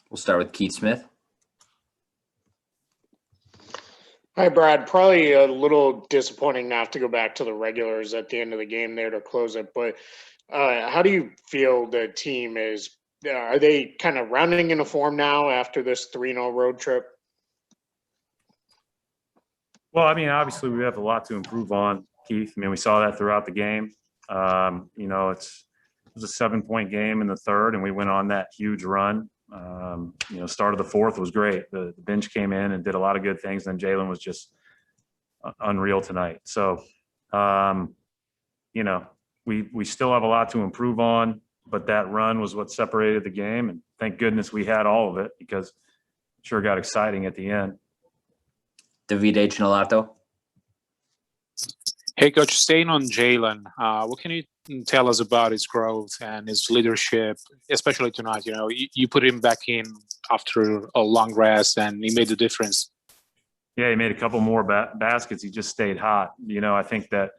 We'll start with Keith Smith. Hi, Brad. Probably a little disappointing not to go back to the regulars at the end of the game there to close it. But how do you feel the team is? Are they kind of rounding into form now after this 3-0 road trip? Well, I mean, obviously we have a lot to improve on, Keith. I mean, we saw that throughout the game. It was a 7-point game in the third, and we went on that huge run. Start of the fourth was great. The bench came in and did a lot of good things. Then Jaylen was just unreal tonight. So, we still have a lot to improve on, but that run was what separated the game. And thank goodness we had all of it, because it sure got exciting at the end. Davide Chinolato. Hey, Coach, staying on Jaylen, what can you tell us about his growth and his leadership, especially tonight? You put him back in after a long rest, and he made the difference. Yeah, he made a couple more baskets. He just stayed hot. I think that,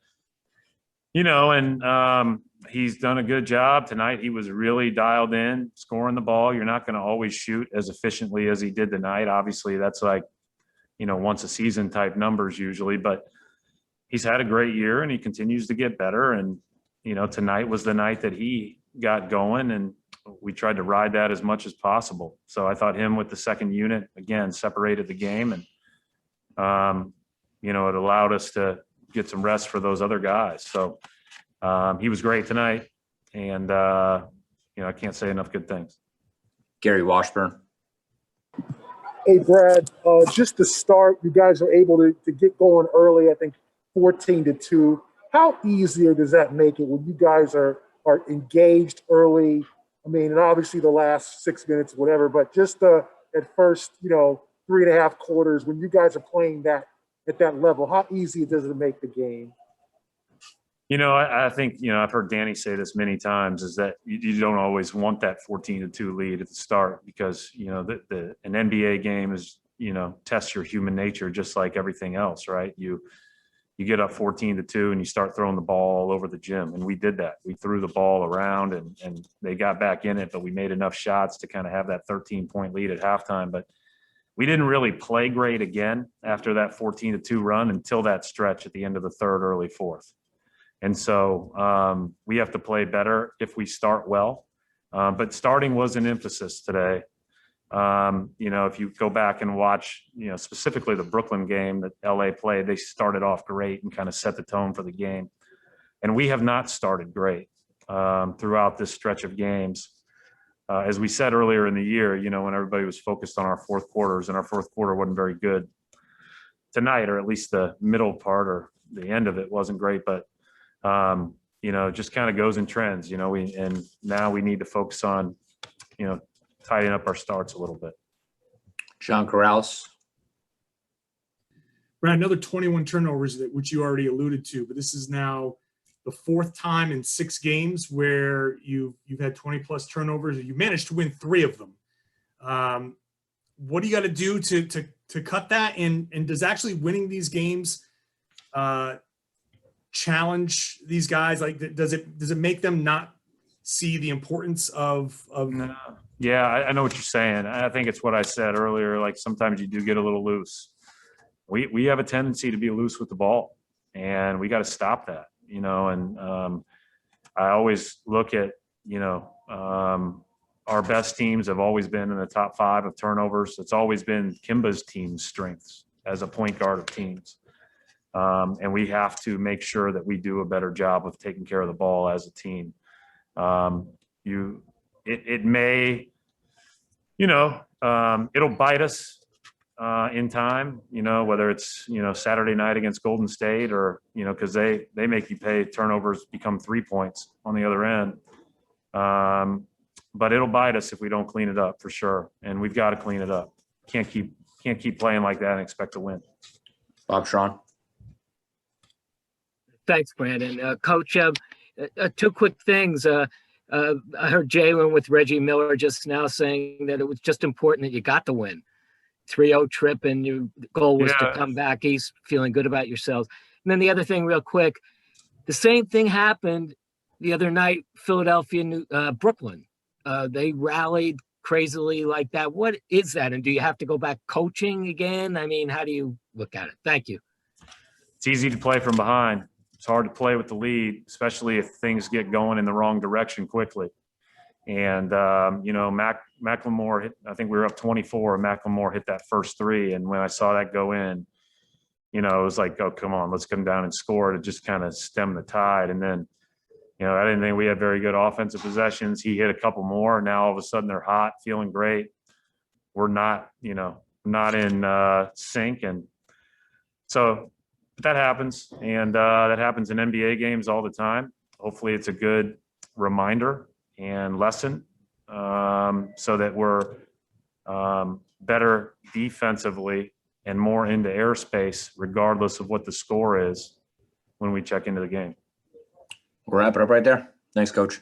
and he's done a good job tonight. He was really dialed in, scoring the ball. You're not going to always shoot as efficiently as he did tonight. Obviously, that's like, once a season type numbers usually, but he's had a great year and he continues to get better. And, tonight was the night that he got going, and we tried to ride that as much as possible. So I thought him with the second unit, again, separated the game, and, it allowed us to get some rest for those other guys. So he was great tonight, and, I can't say enough good things. Gary Washburn. Hey, Brad, just to start, you guys are able to get going early, I think 14-2. How easier does that make it when you guys are engaged early? I mean, and obviously the last 6 minutes, whatever, but just at first, 3.5 quarters, when you guys are playing that at that level, how easy does it make the game? I think, I've heard Danny say this many times, is that you don't always want that 14-2 lead at the start, because, an NBA game is, tests your human nature just like everything else, right? You get up 14-2 and you start throwing the ball all over the gym. And we did that. We threw the ball around and they got back in it, but we made enough shots to kind of have that 13-point lead at halftime. But we didn't really play great again after that 14-2 run until that stretch at the end of the third, early fourth. And so we have to play better if we start well. But starting was an emphasis today. If you go back and watch, specifically the Brooklyn game that LA played, they started off great and kind of set the tone for the game. And we have not started great throughout this stretch of games. As we said earlier in the year, when everybody was focused on our fourth quarters, and our fourth quarter wasn't very good tonight, or at least the middle part or the end of it wasn't great. But just kind of goes in trends, and now we need to focus on, tidying up our starts a little bit. John Corrales. Brad, another 21 turnovers, which you already alluded to, but this is now the fourth time in 6 games where you've had 20 plus turnovers, and you managed to win 3 of them. What do you got to do to cut that? And does actually winning these games challenge these guys? Like, does it make them not see the importance of No. Yeah, I know what you're saying. I think it's what I said earlier. Like, sometimes you do get a little loose. We have a tendency to be loose with the ball, and we got to stop that, and I always look at, our best teams have always been in the top 5 of turnovers. It's always been Kimba's team's strengths as a point guard of teams. And we have to make sure that we do a better job of taking care of the ball as a team. It may, it'll bite us in time, whether it's, Saturday night against Golden State, or, because they make you pay. Turnovers become 3 points on the other end. But it'll bite us if we don't clean it up, for sure. And we've got to clean it up. Can't keep playing like that and expect to win. Bob Schron. Thanks, Brandon. Coach, 2 quick things. I heard Jaylen with Reggie Miller just now saying that it was just important that you got the win. 3-0 trip, and your goal was to come back east feeling good about yourselves. And then the other thing real quick, the same thing happened the other night, Philadelphia, Brooklyn. They rallied crazily like that. What is that? And do you have to go back coaching again? I mean, how do you look at it? Thank you. It's easy to play from behind. It's hard to play with the lead, especially if things get going in the wrong direction quickly. And, Macklemore hit, I think we were up 24, and Macklemore hit that first three. And when I saw that go in, it was like, oh, come on, let's come down and score to just kind of stem the tide. And then, I didn't think we had very good offensive possessions. He hit a couple more. Now all of a sudden they're hot, feeling great. We're not in sync. And so that happens. And that happens in NBA games all the time. Hopefully it's a good reminder and lesson so that we're better defensively and more into airspace, regardless of what the score is when we check into the game. We'll wrap it up right there. Thanks, Coach.